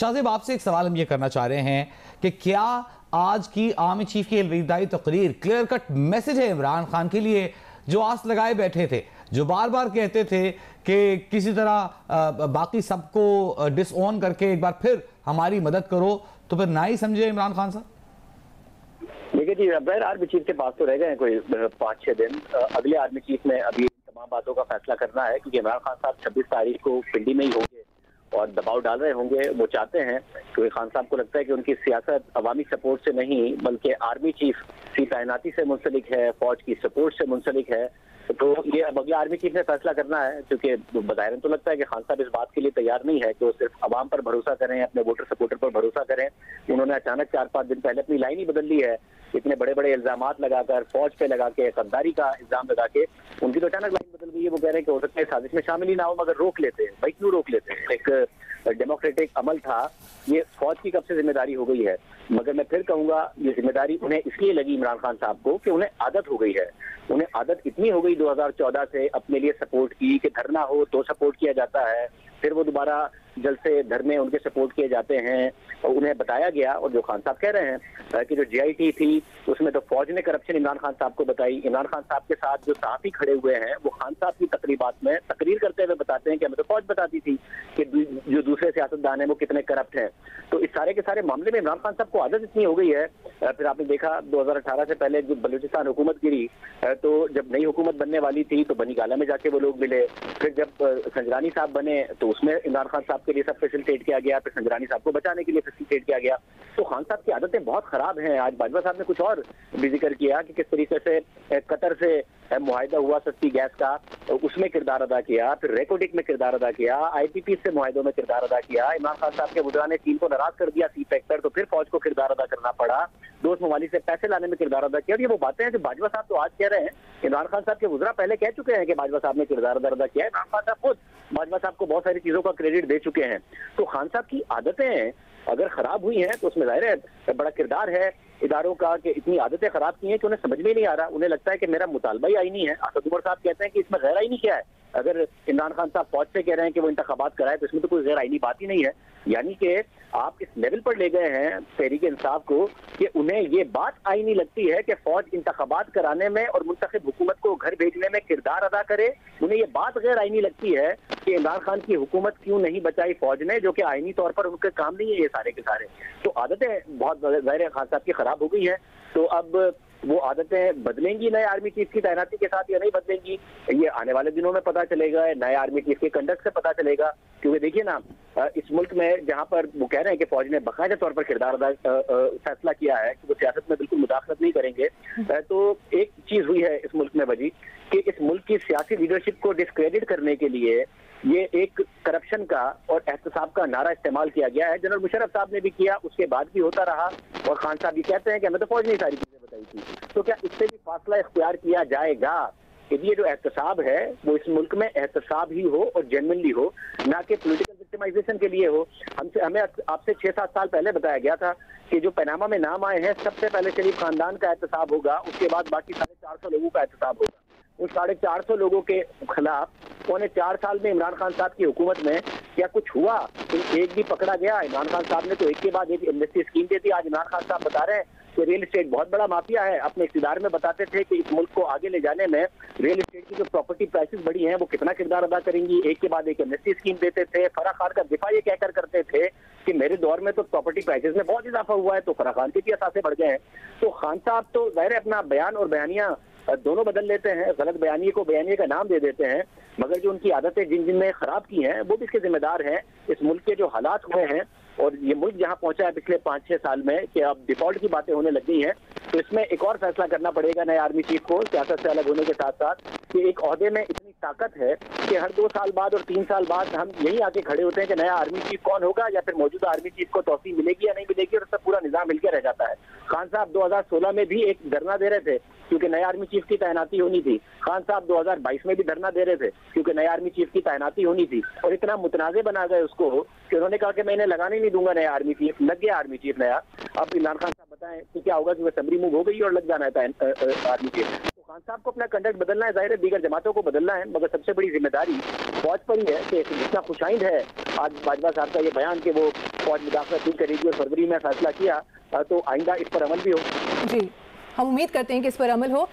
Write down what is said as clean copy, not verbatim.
शाहजेब, आपसे एक सवाल हम ये करना चाह रहे हैं कि क्या आज की आर्मी चीफ की अलविदाई तकरीर क्लियर कट मैसेज है इमरान खान के लिए, जो आस लगाए बैठे थे, जो बार बार कहते थे कि किसी तरह बाकी सबको डिसऑन करके एक बार फिर हमारी मदद करो, तो फिर ना ही समझे इमरान खान साहब? देखिए जी, अगर आर्मी चीफ के पास तो रह गए कोई 5-6 दिन। अगले आर्मी चीफ में अभी तमाम बातों का फैसला करना है, क्योंकि इमरान खान साहब 26 तारीख को पिंडी में ही होंगे और दबाव डाल रहे होंगे। वो चाहते हैं, क्योंकि खान साहब को लगता है कि उनकी सियासत अवामी सपोर्ट से नहीं बल्कि आर्मी चीफ की तैनाती से मुंसलिक है, फौज की सपोर्ट से मुंसलिक है। तो ये अब अगले आर्मी चीफ ने फैसला करना है, क्योंकि बाहिर तो लगता है कि खान साहब इस बात के लिए तैयार नहीं है कि वो सिर्फ अवाम पर भरोसा करें, अपने वोटर सपोर्टर पर भरोसा करें। उन्होंने अचानक 4-5 दिन पहले अपनी लाइन ही बदल ली है, इतने बड़े बड़े इल्जामात लगाकर, फौज पे लगा के, गद्दारी का इल्जाम लगा के उनकी तो अचानक लाइन बदल गई है। वो कह रहे हैं कि हो सकता है साजिश में शामिल ही ना हो, मगर रोक लेते हैं। भाई क्यों रोक लेते हैं? एक डेमोक्रेटिक अमल था, ये फौज की कब से जिम्मेदारी हो गई है। मगर मैं फिर कहूंगा, ये जिम्मेदारी उन्हें इसलिए लगी इमरान खान साहब को कि उन्हें आदत हो गई है। उन्हें आदत इतनी हो गई 2014 से अपने लिए सपोर्ट की कि धरना हो तो सपोर्ट किया जाता है, फिर वो दोबारा जलसे धरने उनके सपोर्ट किए जाते हैं। और उन्हें बताया गया, और जो खान साहब कह रहे हैं कि जो GIT थी उसमें तो फौज ने करप्शन इमरान खान साहब को बताई। इमरान खान साहब के साथ जो सहाफी खड़े हुए हैं वो खान साहब की तकरीबात में तकरीर करते हुए बताते हैं कि हमें तो फौज बताती थी कि जो दूसरे सियासतदान हैं वो कितने करप्ट हैं। तो इस सारे के सारे मामले में इमरान खान साहब को आदत इतनी हो गई है। फिर आपने देखा 2018 से पहले जब बलूचिस्तान हुकूमत गिरी, तो जब नई हुकूमत बनने वाली थी तो बनी गाला में जाके वो लोग मिले। फिर जब संजरानी साहब बने तो उसमें इमरान खान साहब के लिए सब फैसिलिटेट किया गया, फिर संजरानी साहब को बचाने के लिए फैसिलिटेट किया गया। तो खान साहब की आदतें बहुत खराब हैं। आज बाजवा साहब ने कुछ और भी जिक्र किया कि किस तरीके से कतर से मुआहिदा हुआ सस्ती गैस का, उसमें किरदार अदा किया, फिर रेकोडिक में किरदार अदा किया, IPP से मुआहिदों में किरदार अदा किया। इमरान खान साहब के वज़रा ने चीन को नाराज कर दिया सी फैक्टर, तो फिर फौज को किरदार अदा करना पड़ा। दोस्त ममालिक से पैसे लाने में किरदार अदा किया। और ये वो बातें हैं जो बाजवा साहब तो आज कह रहे हैं, इमरान खान साहब के वज़रा पहले कह चुके हैं कि बाजवा साहब ने किरदार अदा किया है। इमरान खान साहब खुद बाजवा साहब को बहुत सारी चीजों का क्रेडिट दे चुके हैं। तो खान साहब की आदतें अगर खराब हुई हैं तो उसमें जाहिर है बड़ा किरदार है इदारों का कि इतनी आदतें खराब की हैं कि उन्हें समझ में नहीं आ रहा। उन्हें लगता है कि मेरा मुतालबा ही आईनी है। असद उमर साहब कहते हैं कि इसमें गैर आईनी क्या है। अगर इमरान खान साहब फौज से कह रहे हैं कि वो इंतखाबात कराए तो इसमें तो कोई गैर आईनी बात ही नहीं है। यानी कि आप इस लेवल पर ले गए हैं तहरीक इंसाफ को कि उन्हें ये बात आईनी लगती है कि फौज इंतखाबात कराने में और मुंतखब हुकूमत को घर भेजने में किरदार अदा करे। उन्हें ये बात गैर आईनी लगती है कि इमरान खान की हुकूमत क्यों नहीं बचाई फौज ने, जो कि आईनी तौर पर उनके काम नहीं है ये सारे के सारे। तो आदतें बहुत ज़ाहिर है खान साहब की खराब हो गई है। तो अब वो आदतें बदलेंगी नए आर्मी चीफ की तैनाती के साथ या नहीं बदलेंगी, ये आने वाले दिनों में पता चलेगा। नए आर्मी चीफ के कंडक्ट से पता चलेगा। क्योंकि देखिए ना, इस मुल्क में जहां पर वो कह रहे हैं कि फौज ने बाकायदा तौर पर किरदार अदा फैसला किया है कि वो सियासत में बिल्कुल मुदाखलत नहीं करेंगे, तो एक चीज हुई है इस मुल्क में वजी कि इस मुल्क की सियासी लीडरशिप को डिस्क्रेडिट करने के लिए ये एक करप्शन का और एहतसाब का नारा इस्तेमाल किया गया है। जनरल मुशर्रफ साहब ने भी किया, उसके बाद भी होता रहा। और खान साहब भी कहते हैं कि हमें तो फौज ने सारी चीजें बताई थी। तो क्या इससे भी फासला इख्तियार किया जाएगा कि ये जो एहतसाब है वो इस मुल्क में एहतसाब ही हो और जेन्युइनली हो, ना कि पॉलिटिकल विक्टिमाइजेशन के लिए हो। हमें आपसे 6-7 साल पहले बताया गया था कि जो पनामा में नाम आए हैं सबसे पहले शरीफ खानदान का एहतसाब होगा, उसके बाद बाकी 450 लोगों का एहतसाब होगा। उस 450 लोगों के खिलाफ 4 साल में इमरान खान साहब की हुकूमत में क्या कुछ हुआ? एक भी पकड़ा गया? इमरान खान साहब ने तो एक के बाद एक एमनेस्टी स्कीम दी थी। आज इमरान खान साहब बता रहे हैं कि रियल एस्टेट बहुत बड़ा माफिया है। अपने इख्तिदार में बताते थे कि इस मुल्क को आगे ले जाने में रियल एस्टेट की जो प्रॉपर्टी प्राइसेस बढ़ी हैं वो कितना किरदार अदा करेंगी। एक के बाद एक एमनेस्टी स्कीम देते थे। फराह खान का दिफा ये कहकर करते थे कि मेरे दौर में तो प्रॉपर्टी प्राइसेस में बहुत इजाफा हुआ है, तो फराह खान के भी असासे बढ़ गए हैं। तो खान साहब तो जाहिर है अपना बयान और बयानिया दोनों बदल लेते हैं, गलत बयानी को बयानी का नाम दे देते हैं, मगर जो उनकी आदतें जिन जिनने खराब की हैं वो भी इसके जिम्मेदार हैं। इस मुल्क के जो हालात हुए हैं और ये मुल्क जहां पहुंचा है पिछले 5-6 साल में कि अब डिफॉल्ट की बातें होने लग गई हैं, तो इसमें एक और फैसला करना पड़ेगा नए आर्मी चीफ को सियासत से अलग होने के साथ साथ कि एक ओहदे में इतनी ताकत है कि हर 2 साल बाद और 3 साल बाद हम यही आके खड़े होते हैं कि नया आर्मी चीफ कौन होगा, या फिर मौजूदा आर्मी चीफ को तौसीह मिलेगी या नहीं मिलेगी, और उसका पूरा निजाम मिलकर रह जाता है। खान साहब 2016 में भी एक धरना दे रहे थे क्योंकि नए आर्मी चीफ की तैनाती होनी थी। खान साहब 2022 में भी धरना दे रहे थे क्योंकि नए आर्मी चीफ की तैनाती होनी थी। और इतना मुतनाज़े बना गए उसको कि उन्होंने कहा कि मैं इन्हें लगाने नहीं दूंगा नया आर्मी चीफ। लग गया आर्मी चीफ नया। अब इमरान खान साहब बताएं कि क्या होगा कि वह सबरी मूव हो गई और लग जाना है आर्मी चीफ। तो खान साहब को अपना कंडक्ट बदलना है, जाहिर है दीगर जमातों को बदलना है, मगर सबसे बड़ी जिम्मेदारी फौज पर ही है कि जितना खुशाइंद है आज बाजवा साहब का ये बयान कि वो फौज मुदाखलत नहीं करेगी और फरवरी में फैसला किया तो आइंदा इस पर अमल भी हो। जी, हम उम्मीद करते हैं कि इस पर अमल हो।